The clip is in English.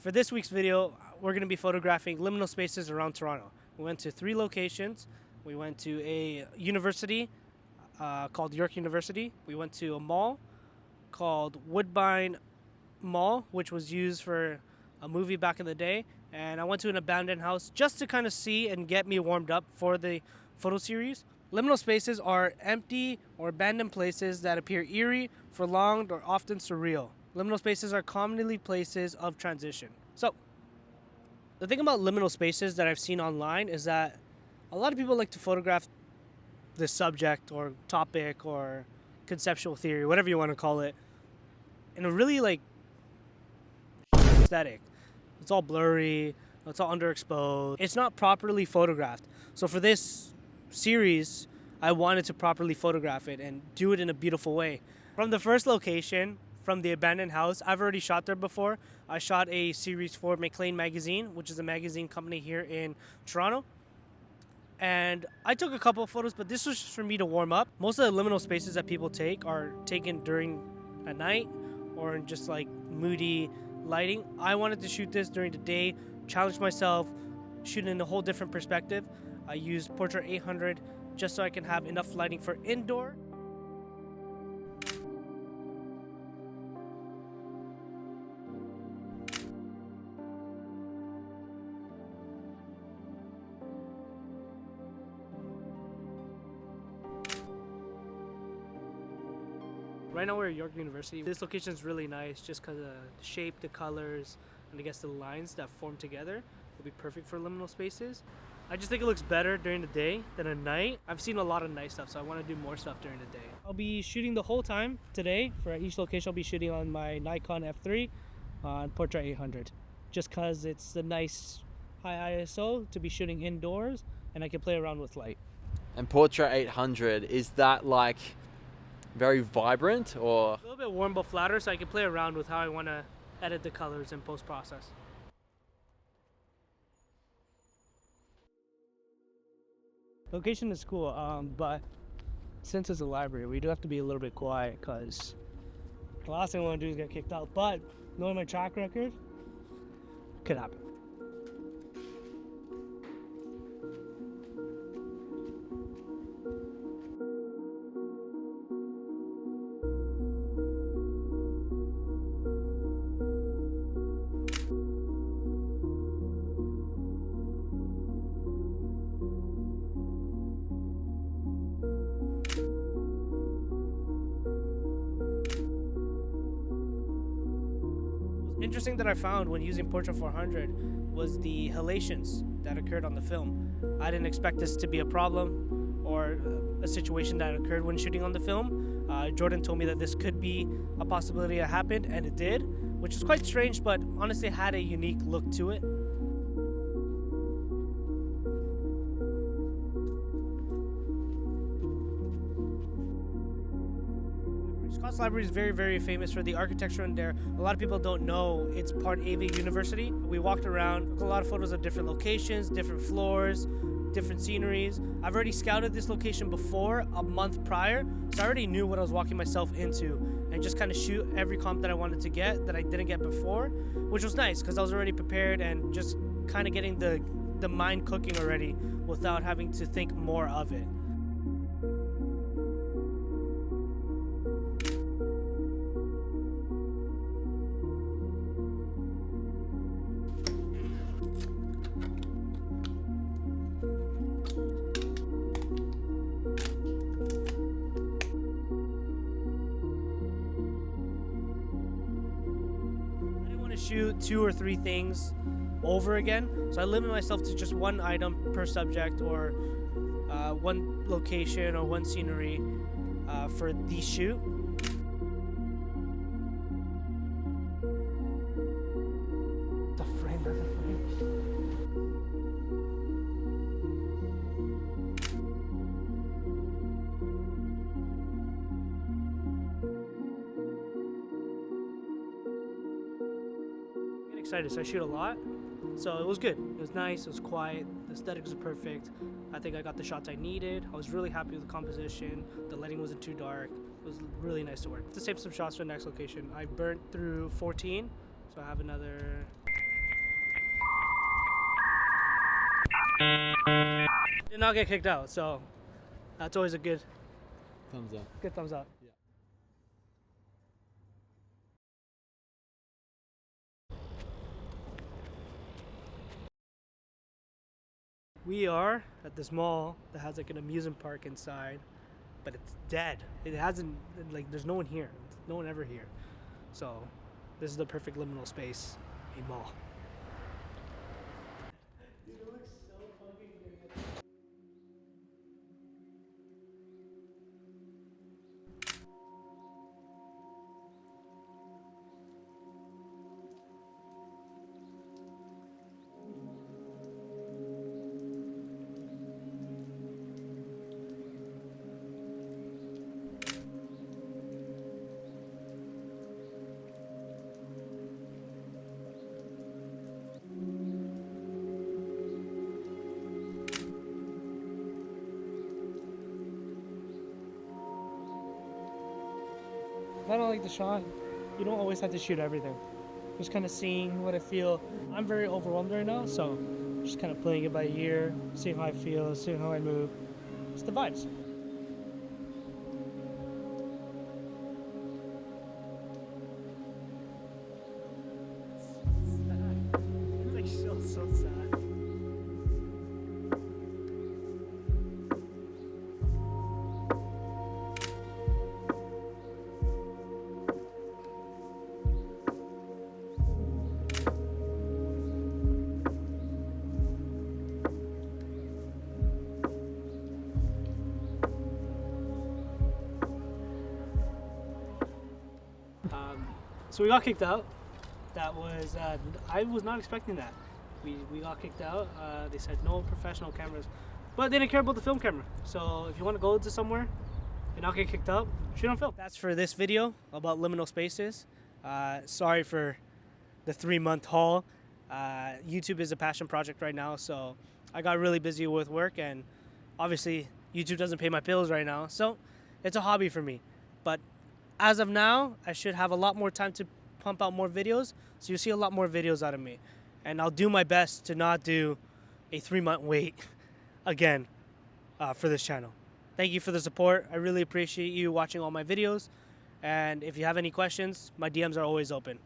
For this week's video, we're going to be photographing liminal spaces around Toronto. We went to 3 locations. We went to a university called York University. We went to a mall called Woodbine Mall, which was used for a movie back in the day. And I went to an abandoned house just to kind of see and get me warmed up for the photo series. Liminal spaces are empty or abandoned places that appear eerie, prolonged, or often surreal. Liminal spaces are commonly places of transition. So, the thing about liminal spaces that I've seen online is that a lot of people like to photograph the subject or topic or conceptual theory, whatever you want to call it, in a really aesthetic. It's all blurry, it's all underexposed. It's not properly photographed. So for this series, I wanted to properly photograph it and do it in a beautiful way. From the first location, from the abandoned house, I've already shot there before. I shot a series for Maclean Magazine, which is a magazine company here in Toronto. And I took a couple of photos, but this was just for me to warm up. Most of the liminal spaces that people take are taken during a night or in just moody lighting. I wanted to shoot this during the day, challenge myself, shoot in a whole different perspective. I used Portra 800 just so I can have enough lighting for indoor. Right now we're at York University. This location is really nice just because of the shape, the colors, and I guess the lines that form together will be perfect for liminal spaces. I just think it looks better during the day than at night. I've seen a lot of night stuff, so I want to do more stuff during the day. I'll be shooting the whole time today. For each location, I'll be shooting on my Nikon F3 on Portra 800. Just because it's a nice high ISO to be shooting indoors, and I can play around with light. And Portra 800, is that very vibrant or? A little bit warm but flatter, so I can play around with how I want to edit the colors in post-process. Location is cool, but since it's a library, we do have to be a little bit quiet because the last thing I want to do is get kicked out. But knowing my track record, could happen. Interesting that I found when using Portra 400 was the halations that occurred on the film. I didn't expect this to be a problem or a situation that occurred when shooting on the film. Jordan told me that this could be a possibility that happened, and it did, which is quite strange, but honestly had a unique look to it. Scott's Library is very, very famous for the architecture in there. A lot of people don't know it's part AV University. We walked around, took a lot of photos of different locations, different floors, different sceneries. I've already scouted this location before, a month prior, so I already knew what I was walking myself into and just kind of shoot every comp that I wanted to get that I didn't get before, which was nice because I was already prepared and just kind of getting the mind cooking already without having to think more of it. Shoot 2 or 3 things over again, so I limit myself to just one item per subject or one location or one scenery for the shoot. The frame doesn't frame. Excited, so I shoot a lot, so it was good. It was nice, it was quiet, the aesthetics were perfect. I think I got the shots I needed. I was really happy with the composition. The lighting wasn't too dark. It was really nice to work. To save some shots for the next location, I burnt through 14, so I have another Did not get kicked out, so that's always a good Thumbs up. thumbs up. We are at this mall that has like an amusement park inside, but it's dead. It hasn't, like, there's no one here. No one ever here. So this is the perfect liminal space, a mall. If I don't like the shot, you don't always have to shoot everything. Just kind of seeing what I feel. I'm very overwhelmed right now, so just kind of playing it by ear, seeing how I feel, seeing how I move. It's the vibes. It's like so sad. So we got kicked out. That was, I was not expecting that. We got kicked out. They said no professional cameras, but they didn't care about the film camera. So if you want to go to somewhere and not get kicked out, shoot on film. That's for this video about liminal spaces. Sorry for the 3-month haul. YouTube is a passion project right now, so I got really busy with work, and obviously YouTube doesn't pay my bills right now, so it's a hobby for me. But as of now, I should have a lot more time to pump out more videos, so you'll see a lot more videos out of me. And I'll do my best to not do a 3-month wait again for this channel. Thank you for the support. I really appreciate you watching all my videos. And if you have any questions, my DMs are always open.